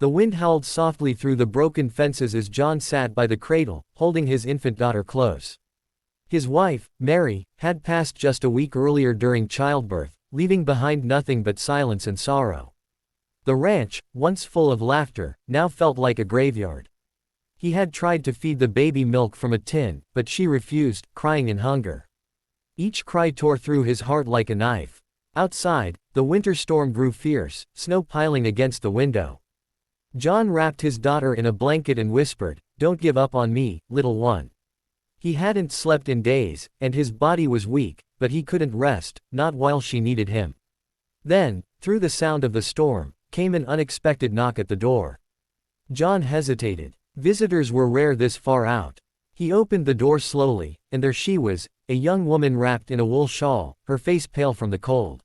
The wind howled softly through the broken fences as John sat by the cradle, holding his infant daughter close. His wife, Mary, had passed just a week earlier during childbirth, leaving behind nothing but silence and sorrow. The ranch, once full of laughter, now felt like a graveyard. He had tried to feed the baby milk from a tin, but she refused, crying in hunger. Each cry tore through his heart like a knife. Outside, the winter storm grew fierce, snow piling against the window. John wrapped his daughter in a blanket and whispered, "Don't give up on me, little one." He hadn't slept in days, and his body was weak, but he couldn't rest, not while she needed him. Then, through the sound of the storm, came an unexpected knock at the door. John hesitated. Visitors were rare this far out. He opened the door slowly, and there she was, a young woman wrapped in a wool shawl, her face pale from the cold.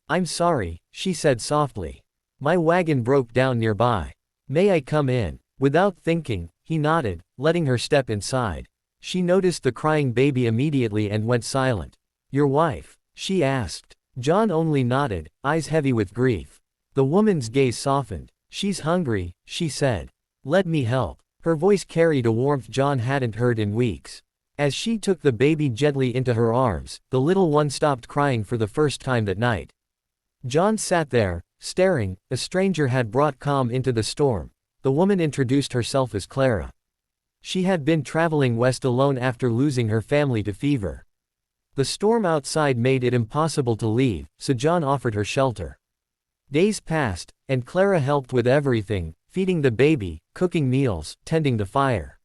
"I'm sorry," she said softly. "My wagon broke down nearby. May I come in?" Without thinking, he nodded, letting her step inside. She noticed the crying baby immediately and went silent. "Your wife?" she asked. John only nodded, eyes heavy with grief. The woman's gaze softened. "She's hungry," she said. "Let me help." Her voice carried a warmth John hadn't heard in weeks. As she took the baby gently into her arms, the little one stopped crying for the first time that night. John sat there, staring. A stranger had brought calm into the storm. The woman introduced herself as Clara. She had been traveling west alone after losing her family to fever. The storm outside made it impossible to leave, so John offered her shelter. Days passed, and Clara helped with everything, feeding the baby, cooking meals, tending the fire.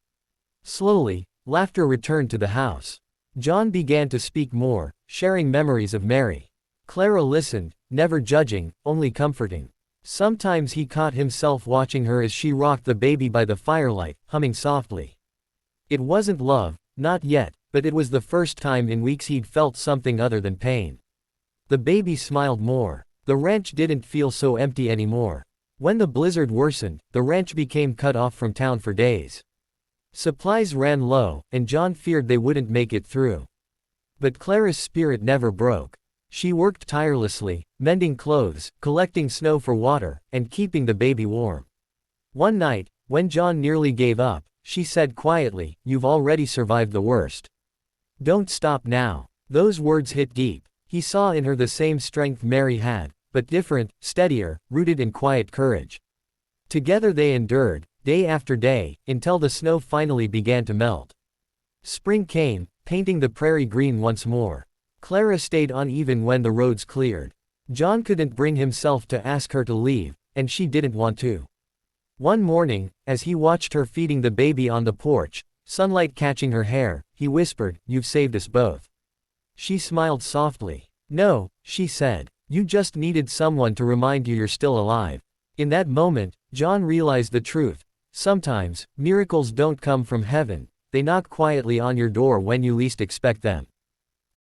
Slowly, laughter returned to the house. John began to speak more, sharing memories of Mary. Clara listened, never judging, only comforting. Sometimes he caught himself watching her as she rocked the baby by the firelight, humming softly. It wasn't love, not yet, but it was the first time in weeks he'd felt something other than pain. The baby smiled more. The ranch didn't feel so empty anymore. When the blizzard worsened, the ranch became cut off from town for days. Supplies ran low, and John feared they wouldn't make it through. But Clara's spirit never broke. She worked tirelessly, mending clothes, collecting snow for water, and keeping the baby warm. One night, when John nearly gave up, she said quietly, "You've already survived the worst. Don't stop now." Those words hit deep. He saw in her the same strength Mary had, but different, steadier, rooted in quiet courage. Together they endured, day after day, until the snow finally began to melt. Spring came, painting the prairie green once more. Clara stayed on even when the roads cleared. John couldn't bring himself to ask her to leave, and she didn't want to. One morning, as he watched her feeding the baby on the porch, sunlight catching her hair, he whispered, "You've saved us both." She smiled softly. "No," she said. "You just needed someone to remind you you're still alive." In that moment, John realized the truth. Sometimes, miracles don't come from heaven, they knock quietly on your door when you least expect them.